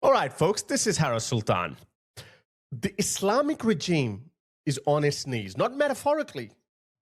All right, folks, this is Harris Sultan. The Islamic regime is on its knees, not metaphorically,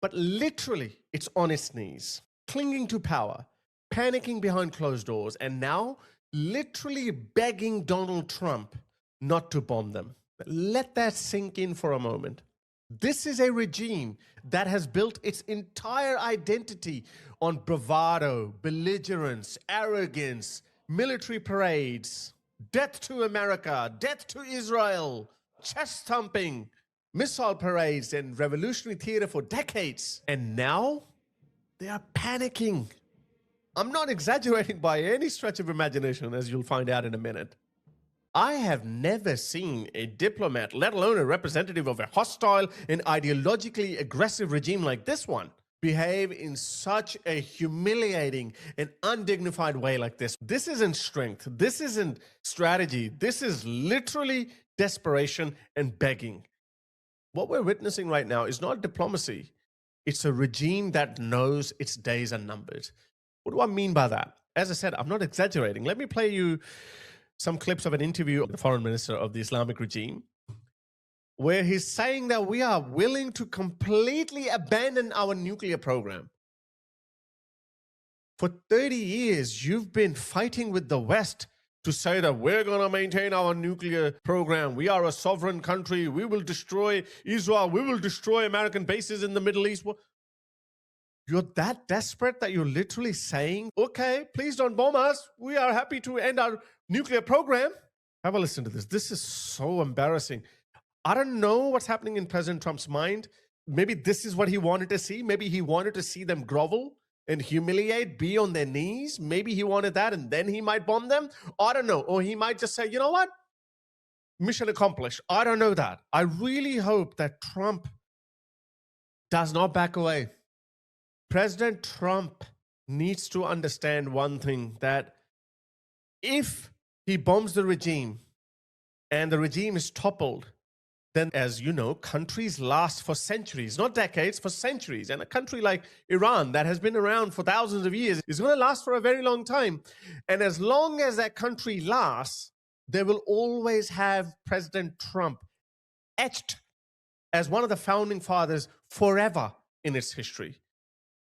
but literally it's on its knees, clinging to power, panicking behind closed doors, and now literally begging Donald Trump not to bomb them. Let that sink in for a moment. This is a regime that has built its entire identity on bravado, belligerence, arrogance, military parades, death to America, death to Israel, chest-thumping, missile parades, and revolutionary theater for decades. And now they are panicking. I'm not exaggerating by any stretch of imagination, as you'll find out in a minute. I have never seen a diplomat, let alone a representative of a hostile and ideologically aggressive regime like this one, behave in such a humiliating and undignified way like this. This isn't strength. This isn't strategy. This is literally desperation and begging. What we're witnessing right now is not diplomacy. It's a regime that knows its days are numbered. What do I mean by that? As I said, I'm not exaggerating. Let me play you some clips of an interview of the foreign minister of the Islamic regime, where he's saying that we are willing to completely abandon our nuclear program. For 30 years, you've been fighting with the West to say that we're going to maintain our nuclear program. We are a sovereign country. We will destroy Israel. We will destroy American bases in the Middle East. You're that desperate that you're literally saying, okay, please don't bomb us. We are happy to end our nuclear program. Have a listen to this. This is so embarrassing. I don't know what's happening in President Trump's mind. Maybe this is what he wanted to see. Maybe he wanted to see them grovel and humiliate, be on their knees. Maybe he wanted that and then he might bomb them. I don't know. Or he might just say, you know what? Mission accomplished. I don't know that. I really hope that Trump does not back away. President Trump needs to understand one thing, that if he bombs the regime and the regime is toppled, then, as you know, countries last for centuries, not decades, for centuries. And a country like Iran that has been around for thousands of years is going to last for a very long time. And as long as that country lasts, they will always have President Trump etched as one of the founding fathers forever in its history.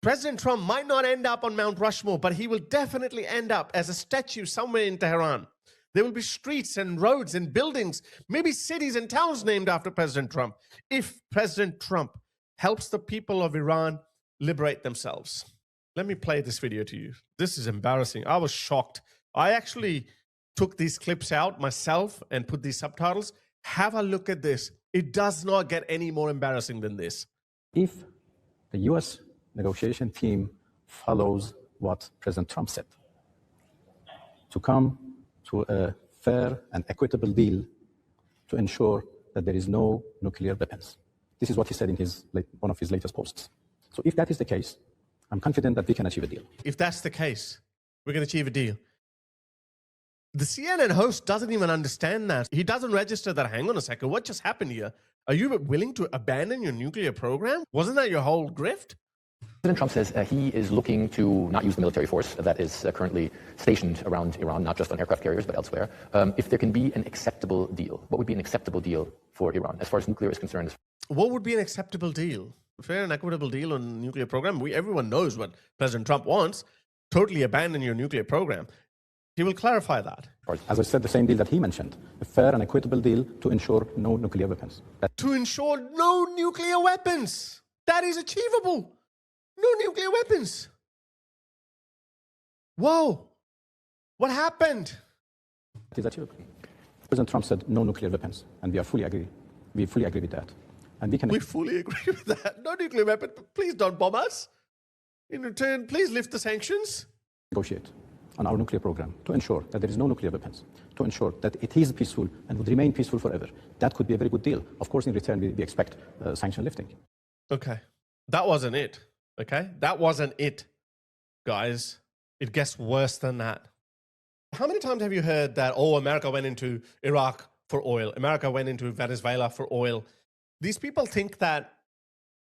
President Trump might not end up on Mount Rushmore, but he will definitely end up as a statue somewhere in Tehran. There will be streets and roads and buildings, maybe cities and towns named after President Trump, if President Trump helps the people of Iran liberate themselves. Let me play this video to you. This is embarrassing. I was shocked. I actually took these clips out myself and put these subtitles. Have a look at this. It does not get any more embarrassing than this. If the U.S. negotiation team follows what President Trump said, to come to a fair and equitable deal to ensure that there is no nuclear weapons. This is what he said in one of his latest posts. So if that is the case, I'm confident that we can achieve a deal. If that's the case, we're going to achieve a deal. The CNN host doesn't even understand that. He doesn't register that, hang on a second, what just happened here? Are you willing to abandon your nuclear program? Wasn't that your whole grift? President Trump says he is looking to not use the military force that is currently stationed around Iran, not just on aircraft carriers, but elsewhere. If there can be an acceptable deal, what would be an acceptable deal for Iran as far as nuclear is concerned? What would be an acceptable deal? A fair and equitable deal on the nuclear program? Everyone knows what President Trump wants. Totally abandon your nuclear program. He will clarify that. As I said, the same deal that he mentioned, a fair and equitable deal to ensure no nuclear weapons. To ensure no nuclear weapons. That is achievable. No nuclear weapons. Whoa. What happened? It is achievable. President Trump said no nuclear weapons, and we fully agree. We fully agree with that. And we fully agree with that. No nuclear weapons. Please don't bomb us. In return, please lift the sanctions. Negotiate on our nuclear program to ensure that there is no nuclear weapons, to ensure that it is peaceful and would remain peaceful forever. That could be a very good deal. Of course, in return, we expect sanction lifting. Okay. That wasn't it. Okay? That wasn't it, guys. It gets worse than that. How many times have you heard that, oh, America went into Iraq for oil. America went into Venezuela for oil. These people think that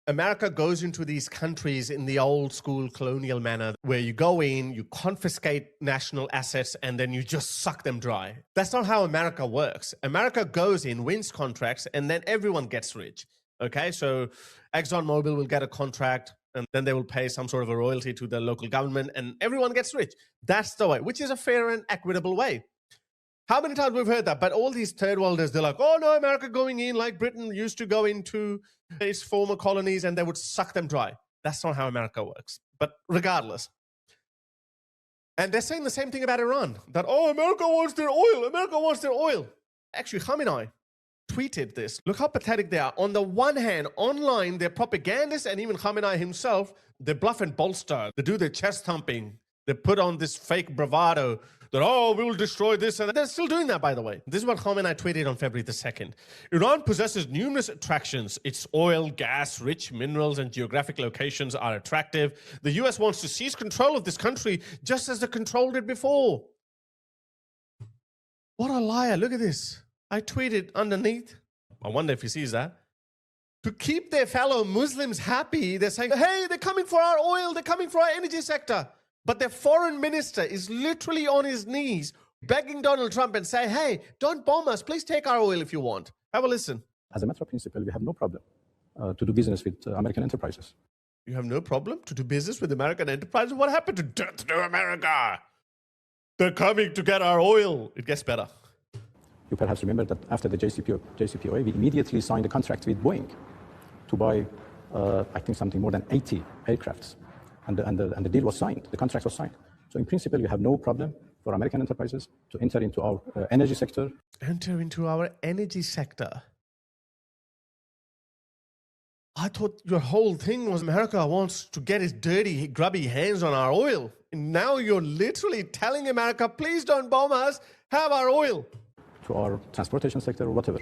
America goes into these countries in the old school colonial manner where you go in, you confiscate national assets, and then you just suck them dry. That's not how America works. America goes in, wins contracts, and then everyone gets rich. Okay, so ExxonMobil will get a contract, and then they will pay some sort of a royalty to the local government, and everyone gets rich. That's the way, which is a fair and equitable way. How many times we've heard that? But all these third worlders, they're like, oh no, America going in like Britain used to go into its former colonies and they would suck them dry. That's not how America works. But regardless. And they're saying the same thing about Iran, that, oh, America wants their oil. America wants their oil. Actually, Khamenei tweeted this. Look how pathetic they are. On the one hand, online, they're propagandists, and even Khamenei himself, they bluff and bolster. They do their chest thumping. They put on this fake bravado that, oh, we will destroy this. And they're still doing that, by the way. This is what Khamenei tweeted on February the 2nd. Iran possesses numerous attractions. Its oil, gas, rich minerals, and geographic locations are attractive. The US wants to seize control of this country just as they controlled it before. What a liar. Look at this. I tweeted underneath. I wonder if he sees that. To keep their fellow Muslims happy, they're saying, hey, they're coming for our oil. They're coming for our energy sector. But their foreign minister is literally on his knees begging Donald Trump and say, hey, don't bomb us. Please take our oil if you want. Have a listen. As a matter of principle, we have no problem to do business with American enterprises. You have no problem to do business with American enterprises? What happened to Death to America? They're coming to get our oil. It gets better. You perhaps remember that after the JCPOA, we immediately signed a contract with Boeing to buy, I think, something more than 80 aircrafts. And the deal was signed. The contract was signed. So in principle, we have no problem for American enterprises to enter into our energy sector. Enter into our energy sector? I thought your whole thing was America wants to get its dirty, grubby hands on our oil. And now you're literally telling America, please don't bomb us, have our oil. To our transportation sector or whatever.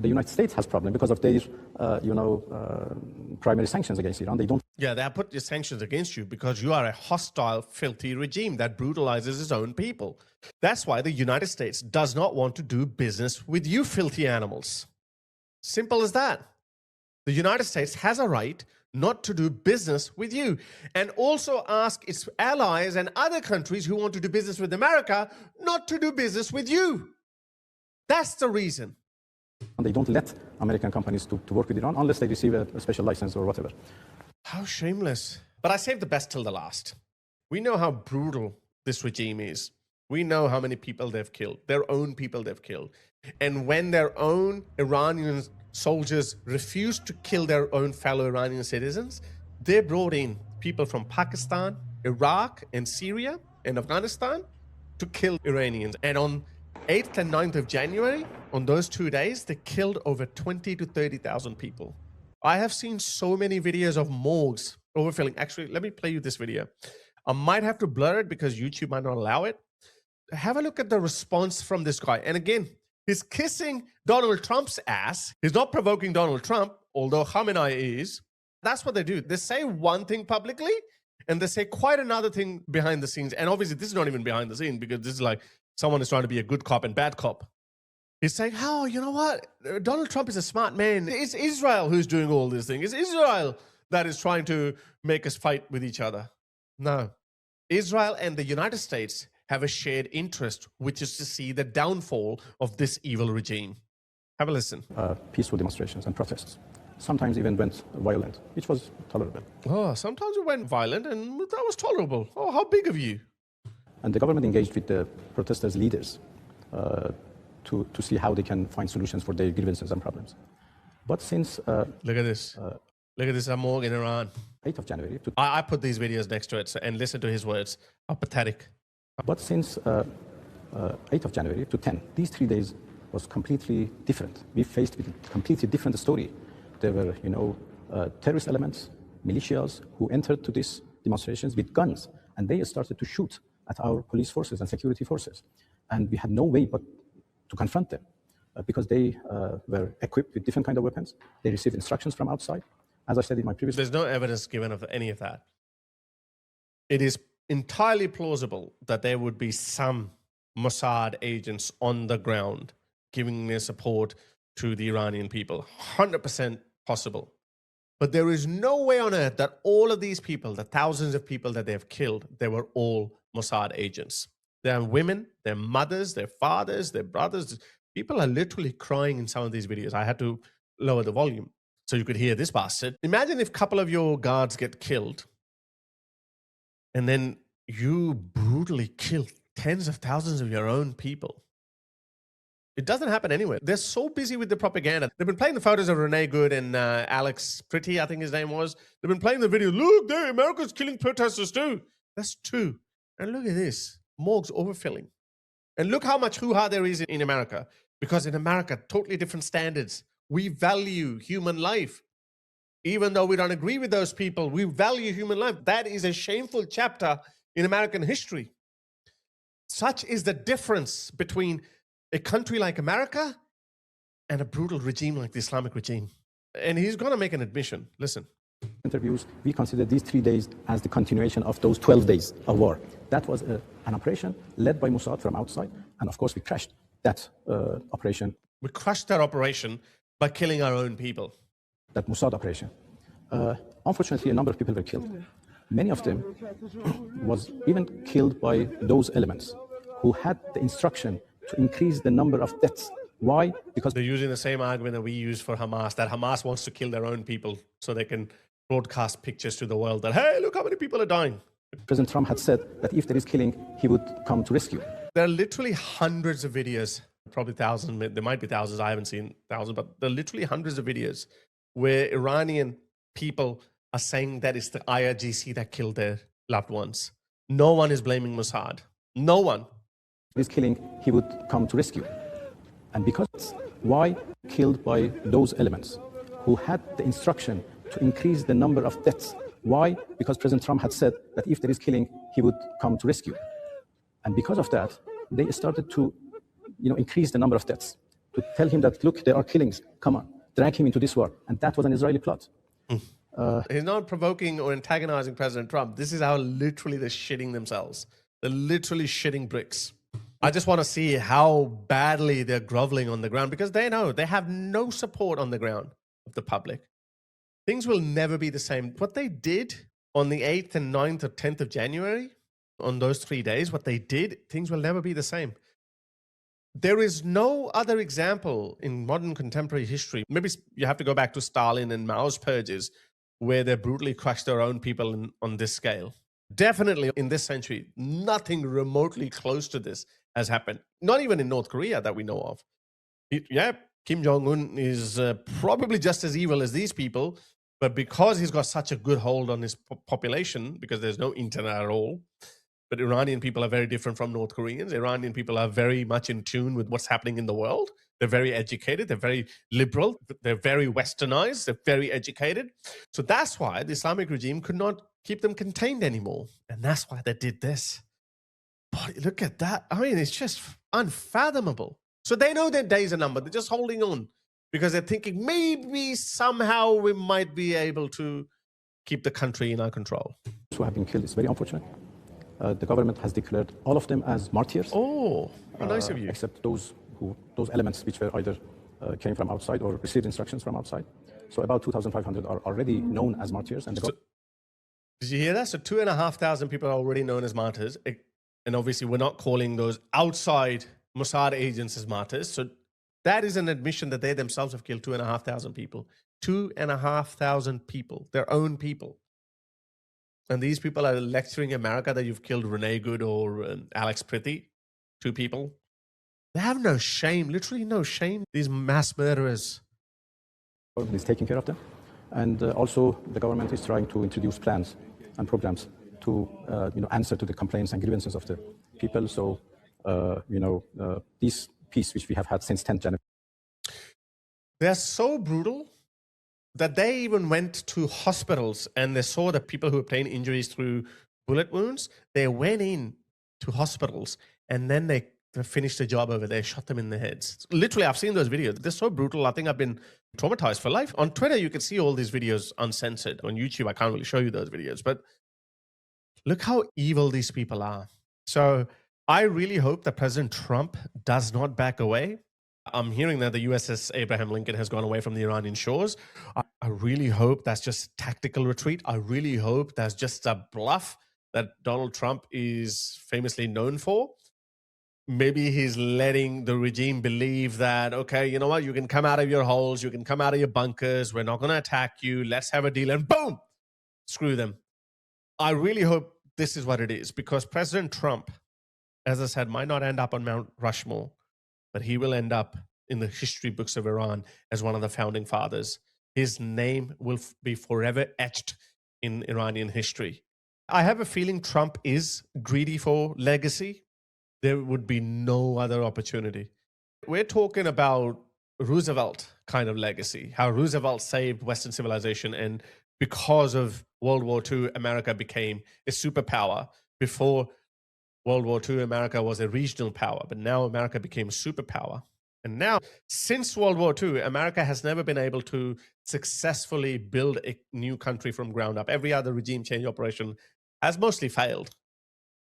The United States has problem because of their, primary sanctions against Iran. They don't. Yeah, they have put the sanctions against you because you are a hostile, filthy regime that brutalizes its own people. That's why the United States does not want to do business with you, filthy animals. Simple as that. The United States has a right not to do business with you, and also ask its allies and other countries who want to do business with America not to do business with you. That's the reason. They don't let American companies to work with Iran unless they receive a special license or whatever. How shameless. But I saved the best till the last. We know how brutal this regime is. We know how many people they've killed, their own people they've killed. And when their own Iranian soldiers refused to kill their own fellow Iranian citizens, they brought in people from Pakistan, Iraq, and Syria, and Afghanistan to kill Iranians. And on 8th and 9th of January, on those 2 days, they killed over 20 to 30,000 people. I have seen so many videos of morgues overfilling. Actually, let me play you this video. I might have to blur it because YouTube might not allow it. Have a look at the response from this guy. And again, he's kissing Donald Trump's ass. He's not provoking Donald Trump, although Khamenei is. That's what they do. They say one thing publicly, and they say quite another thing behind the scenes. And obviously, this is not even behind the scenes because this is like someone is trying to be a good cop and bad cop. He's saying, oh, you know what? Donald Trump is a smart man. It's Israel who's doing all this thing. It's Israel that is trying to make us fight with each other. No. Israel and the United States have a shared interest, which is to see the downfall of this evil regime. Have a listen. Peaceful demonstrations and protests. Sometimes even went violent, which was tolerable. Oh, sometimes it went violent and that was tolerable. Oh, how big of you. And the government engaged with the protesters' leaders to see how they can find solutions for their grievances and problems. But since... Look at this. Look at this morgue in Iran. 8th of January... I put these videos next to it and listen to his words. How pathetic. But since 8th of January to 10, these 3 days was completely different. We faced with a completely different story. There were, terrorist elements, militias who entered to these demonstrations with guns, and they started to shoot at our police forces and security forces. And we had no way but to confront them because they were equipped with different kinds of weapons. They received instructions from outside. As I said in my previous... There's no evidence given of any of that. It is entirely plausible that there would be some Mossad agents on the ground giving their support to the Iranian people. 100% possible. But there is no way on earth that all of these people, the thousands of people that they have killed, they were all Mossad agents. They're women, their mothers, their fathers, their brothers. People are literally crying in some of these videos. I had to lower the volume so you could hear this bastard. Imagine if a couple of your guards get killed and then you brutally kill tens of thousands of your own people. It doesn't happen anywhere. They're so busy with the propaganda. They've been playing the photos of Renee Good and Alex Pretty, I think his name was. They've been playing the video. Look, there, America's killing protesters too. That's two. And look at this. Morgues overfilling. And look how much hoo-ha there is in America. Because in America, totally different standards. We value human life. Even though we don't agree with those people, we value human life. That is a shameful chapter in American history. Such is the difference between a country like America and a brutal regime like the Islamic regime. And he's going to make an admission. Listen. Interviews, we consider these 3 days as the continuation of those 12 days of war. That was an operation led by Mossad from outside. And of course, we crashed that operation. We crushed that operation by killing our own people. That Mossad operation. Unfortunately, a number of people were killed. Many of them was even killed by those elements who had the instruction to increase the number of deaths. Why? Because they're using the same argument that we use for Hamas, that Hamas wants to kill their own people so they can broadcast pictures to the world that, hey, look how many people are dying. President Trump had said that if there is killing, he would come to rescue. There are literally hundreds of videos, probably thousands, there might be thousands, I haven't seen thousands, but there are literally hundreds of videos where Iranian people are saying that it's the IRGC that killed their loved ones. No one is blaming Mossad. No one. This killing, he would come to rescue. And because why killed by those elements who had the instruction to increase the number of deaths? Why? Because President Trump had said that if there is killing, he would come to rescue. And because of that, they started to increase the number of deaths, to tell him that, look, there are killings, come on, drag him into this war. And that was an Israeli plot. He's not provoking or antagonizing President Trump. This is how literally they're shitting themselves. They're literally shitting bricks. I just want to see how badly they're groveling on the ground because they know they have no support on the ground of the public. Things will never be the same. What they did on the 8th and 9th or 10th of January, on those 3 days, what they did, things will never be the same. There is no other example in modern contemporary history. Maybe you have to go back to Stalin and Mao's purges where they brutally crushed their own people on this scale. Definitely in this century, nothing remotely close to this has happened. Not even in North Korea that we know of. Kim Jong-un is probably just as evil as these people, but because he's got such a good hold on his population, because there's no internet at all, but Iranian people are very different from North Koreans. Iranian people are very much in tune with what's happening in the world. They're very educated. They're very liberal. They're very westernized. They're very educated. So that's why the Islamic regime could not keep them contained anymore. And that's why they did this. But look at that. I mean, it's just unfathomable. So they know their days are numbered. They're just holding on because they're thinking maybe somehow we might be able to keep the country in our control. Who have been killed is very unfortunate. The government has declared all of them as martyrs. Oh, how nice of you. Except those elements which were either came from outside or received instructions from outside. So about 2,500 are already known as martyrs. And did you hear that? So 2,500 people are already known as martyrs. And obviously we're not calling those outside Mossad agents as martyrs. So that is an admission that they themselves have killed 2,500 people. 2,500 people, their own people. And these people are lecturing America that you've killed Renee Good or Alex Pretty, 2 people. They have no shame, literally no shame, these mass murderers. The government is taking care of them. And also the government is trying to introduce plans and programs to answer to the complaints and grievances of the people. So, this peace which we have had since 10th January. They're so brutal that they even went to hospitals and they saw the people who obtained injuries through bullet wounds. They went in to hospitals and then they finished the job over there, shot them in the heads. Literally, I've seen those videos. They're so brutal. I think I've been traumatized for life. On Twitter, you can see all these videos uncensored. On YouTube, I can't really show you those videos, but look how evil these people are. So I really hope that President Trump does not back away. I'm hearing that the USS Abraham Lincoln has gone away from the Iranian shores. I really hope that's just tactical retreat. I really hope that's just a bluff that Donald Trump is famously known for. Maybe he's letting the regime believe that, okay, you know what, you can come out of your holes, you can come out of your bunkers, we're not going to attack you, let's have a deal, and boom, screw them. I really hope this is what it is, because President Trump, as I said, might not end up on Mount Rushmore, but he will end up in the history books of Iran as one of the founding fathers. His name will be forever etched in Iranian history. I have a feeling Trump is greedy for legacy. There would be no other opportunity. We're talking about Roosevelt kind of legacy, how Roosevelt saved Western civilization, and because of World War II, America became a superpower. Before World War II, America was a regional power, but now America became a superpower. And now, since World War II, America has never been able to successfully build a new country from ground up. Every other regime change operation has mostly failed.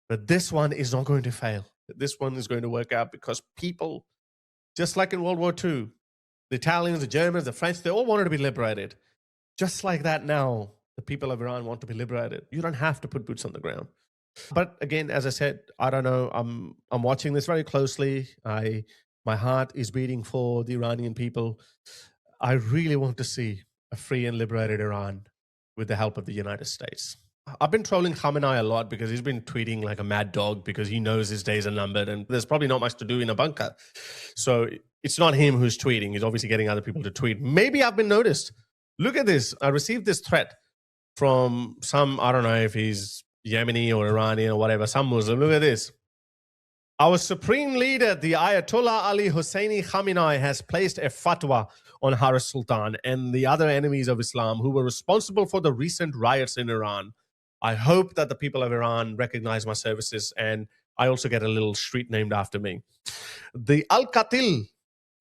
But this one is not going to fail. This one is going to work out because people, just like in World War II, the Italians, the Germans, the French, they all wanted to be liberated. Just like that now, the people of Iran want to be liberated. You don't have to put boots on the ground. But again, as I said, I don't know. I'm watching this very closely. My heart is beating for the Iranian people. I really want to see a free and liberated Iran with the help of the United States. I've been trolling Khamenei a lot because he's been tweeting like a mad dog because he knows his days are numbered and there's probably not much to do in a bunker. So it's not him who's tweeting. He's obviously getting other people to tweet. Maybe I've been noticed. Look at this. I received this threat from some, I don't know if he's Yemeni or Iranian or whatever, some Muslim. Look at this. Our supreme leader, the Ayatollah Ali Hosseini Khamenei, has placed a fatwa on Haris Sultan and the other enemies of Islam who were responsible for the recent riots in Iran. I hope that the people of Iran recognize my services, and I also get a little street named after me. The Al-Qatil,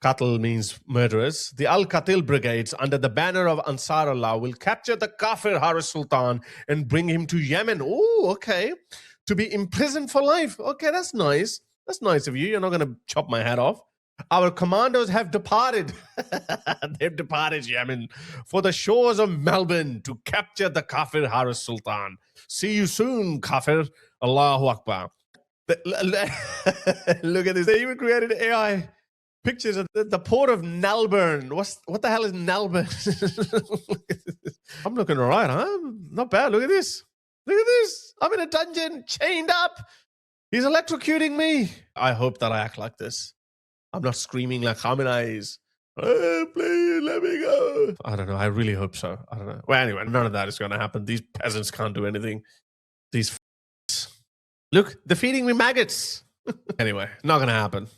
Qatil means murderers, the Al-Qatil brigades under the banner of Ansarullah will capture the Kafir Haris Sultan and bring him to Yemen. Oh, okay. To be imprisoned for life. Okay, that's nice. That's nice of you. You're not going to chop my head off. Our commandos have departed. They've departed Yemen for the shores of Melbourne to capture the Kafir Haris Sultan. See you soon, Kafir. Allahu Akbar. Look at this. They even created AI pictures of the port of Melbourne. What the hell is Melbourne? I'm looking all right, huh? Not bad. Look at this. Look at this. I'm in a dungeon, chained up. He's electrocuting me. I hope that I act like this. I'm not screaming like Khamenei is. Oh, please let me go. I don't know. I really hope so. I don't know. Well, anyway, none of that is going to happen. These peasants can't do anything. These Look, they're feeding me maggots. Anyway, not going to happen.